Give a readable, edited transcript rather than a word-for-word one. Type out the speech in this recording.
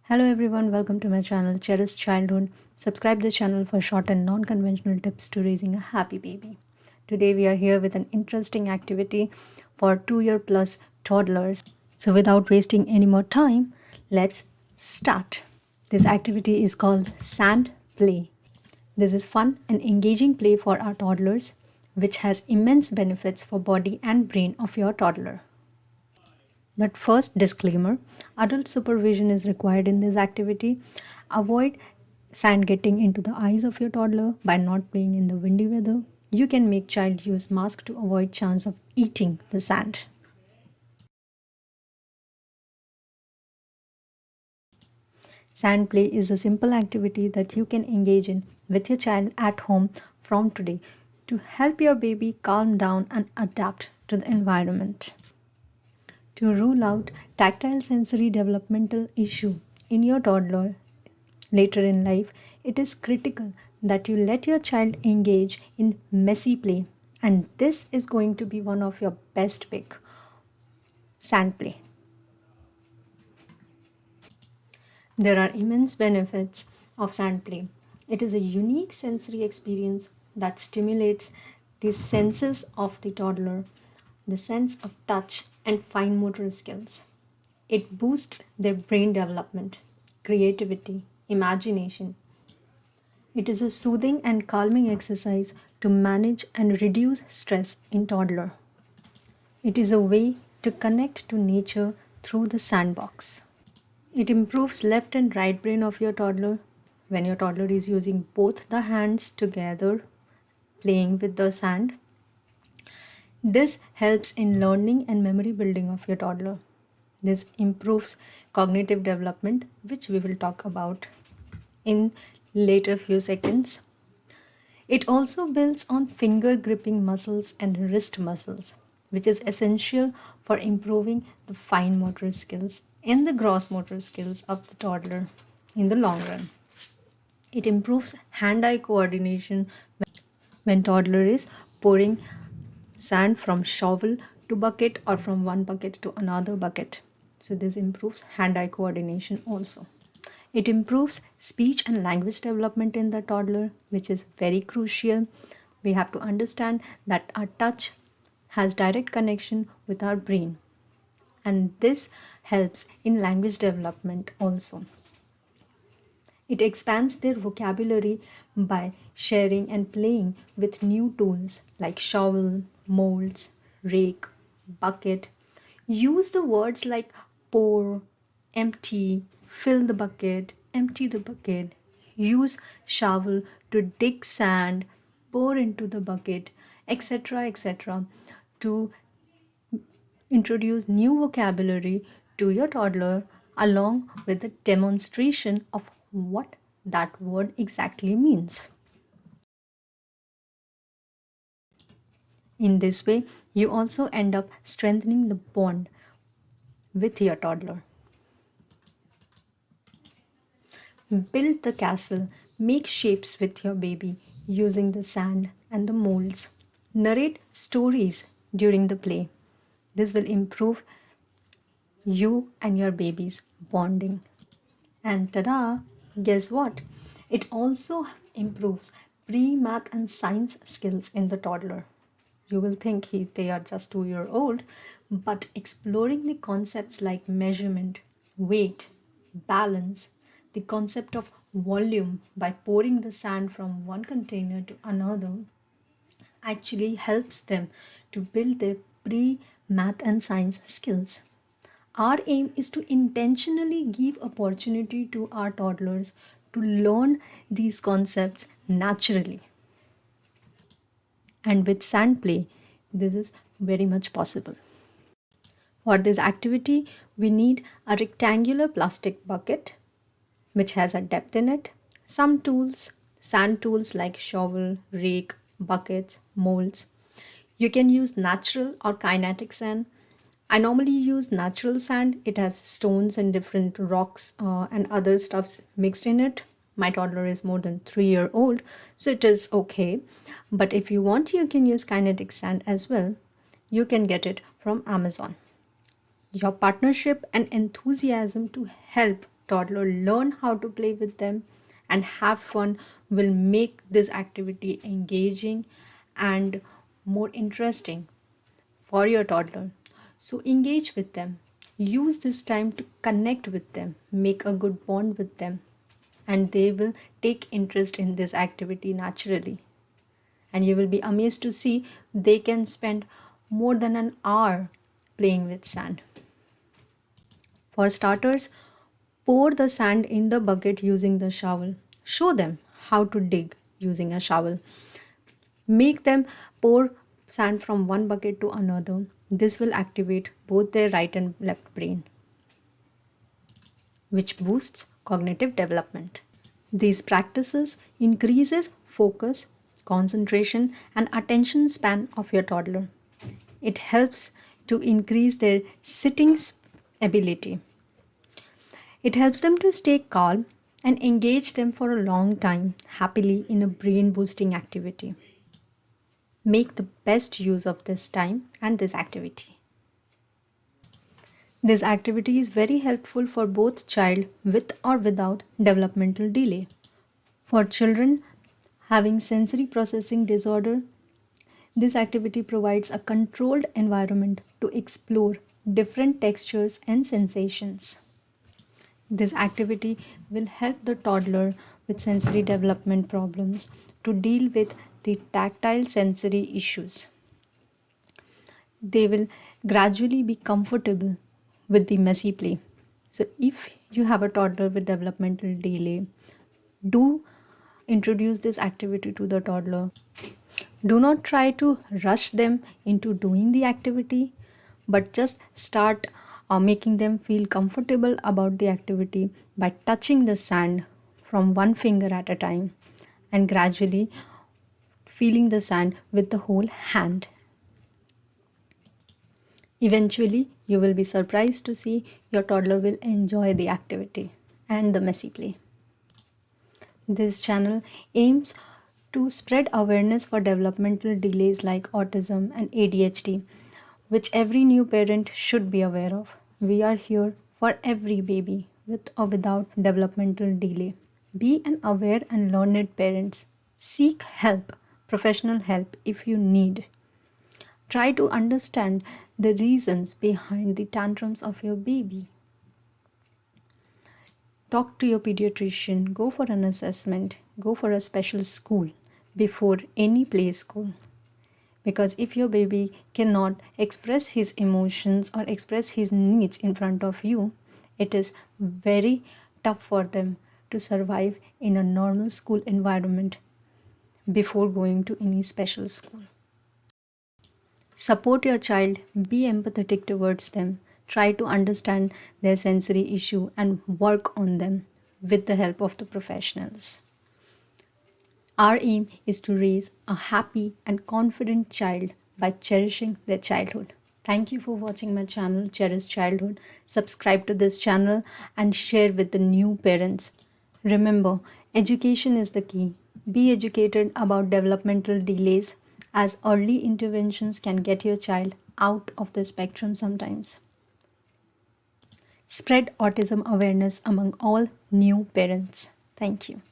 Hello everyone, welcome to my channel Cherish Childhood. Subscribe this channel for short and non-conventional tips to raising a happy baby. Today we are here with an interesting activity for 2-year plus toddlers. So without wasting any more time, let's start. This activity is called sand play. This is fun and engaging play for our toddlers, which has immense benefits for body and brain of your toddler. But first, disclaimer, adult supervision is required in this activity. Avoid sand getting into the eyes of your toddler by not playing in the windy weather. You can make child use mask to avoid chance of eating the sand. Sand play is a simple activity that you can engage in with your child at home from today to help your baby calm down and adapt to the environment. To rule out tactile sensory developmental issue in your toddler later in life, it is critical that you let your child engage in messy play, and this is going to be one of your best pick, sand play. There are immense benefits of sand play. It is a unique sensory experience that stimulates the senses of the toddler, the sense of touch and fine motor skills. It boosts their brain development, creativity, imagination. It is a soothing and calming exercise to manage and reduce stress in toddler. It is a way to connect to nature through the sandbox. It improves left and right brain of your toddler when your toddler is using both the hands together playing with the sand. This helps in learning and memory building of your toddler. This improves cognitive development, which we will talk about in later few seconds. It also builds on finger gripping muscles and wrist muscles, which is essential for improving the fine motor skills and the gross motor skills of the toddler in the long run. It improves hand-eye coordination when toddler is pouring sand from shovel to bucket or from one bucket to another bucket. So this improves hand-eye coordination also. It improves speech and language development in the toddler, which is very crucial. We have to understand that our touch has direct connection with our brain, and this helps in language development also. It expands their vocabulary by sharing and playing with new tools like shovel, molds, rake, bucket. Use the words like pour, empty, fill the bucket, empty the bucket. Use shovel to dig sand, pour into the bucket, etc. etc. to introduce new vocabulary to your toddler along with a demonstration of what that word exactly means. In this way, you also end up strengthening the bond with your toddler. Build the castle, make shapes with your baby using the sand and the molds. Narrate stories during the play. This will improve you and your baby's bonding. And tada, guess what? It also improves pre-math and science skills in the toddler. You will think they are just 2 years old, but exploring the concepts like measurement, weight, balance, the concept of volume by pouring the sand from one container to another actually helps them to build their pre-math and science skills. Our aim is to intentionally give opportunity to our toddlers to learn these concepts naturally. And with sand play, this is very much possible. For this activity, we need a rectangular plastic bucket which has a depth in it, some tools, sand tools like shovel, rake, buckets, molds. You can use natural or kinetic sand. I normally use natural sand. It has stones and different rocks and other stuffs mixed in it. My toddler is more than 3 years old, so it is okay. But if you want, you can use kinetic sand as well. You can get it from Amazon. Your partnership and enthusiasm to help toddler learn how to play with them and have fun will make this activity engaging and more interesting for your toddler. So engage with them. Use this time to connect with them, make a good bond with them, and they will take interest in this activity naturally. And you will be amazed to see they can spend more than an hour playing with sand. For starters, pour the sand in the bucket using the shovel. Show them how to dig using a shovel. Make them pour sand from one bucket to another. This will activate both their right and left brain, which boosts cognitive development. These practices increases focus, concentration and attention span of your toddler. It helps to increase their sitting ability. It helps them to stay calm and engage them for a long time happily in a brain boosting activity. Make the best use of this time and this activity. This activity is very helpful for both child with or without developmental delay. For children having sensory processing disorder, this activity provides a controlled environment to explore different textures and sensations. This activity will help the toddler with sensory development problems to deal with the tactile sensory issues. They will gradually be comfortable with the messy play. So, if you have a toddler with developmental delay, do introduce this activity to the toddler. Do not try to rush them into doing the activity, but just start making them feel comfortable about the activity by touching the sand from one finger at a time and gradually feeling the sand with the whole hand. Eventually, you will be surprised to see your toddler will enjoy the activity and the messy play. This channel aims to spread awareness for developmental delays like autism and ADHD, which every new parent should be aware of. We are here for every baby with or without developmental delay. Be an aware and learned parents. Seek help, professional help if you need. Try to understand the reasons behind the tantrums of your baby. Talk to your pediatrician, go for an assessment, go for a special school before any play school. Because if your baby cannot express his emotions or express his needs in front of you, it is very tough for them to survive in a normal school environment before going to any special school. Support your child, be empathetic towards them, try to understand their sensory issue and work on them with the help of the professionals. Our aim is to raise a happy and confident child by cherishing their childhood. Thank you for watching my channel, Cherish Childhood. Subscribe to this channel and share with the new parents. Remember, education is the key. Be educated about developmental delays, as early interventions can get your child out of the spectrum sometimes. Spread autism awareness among all new parents. Thank you.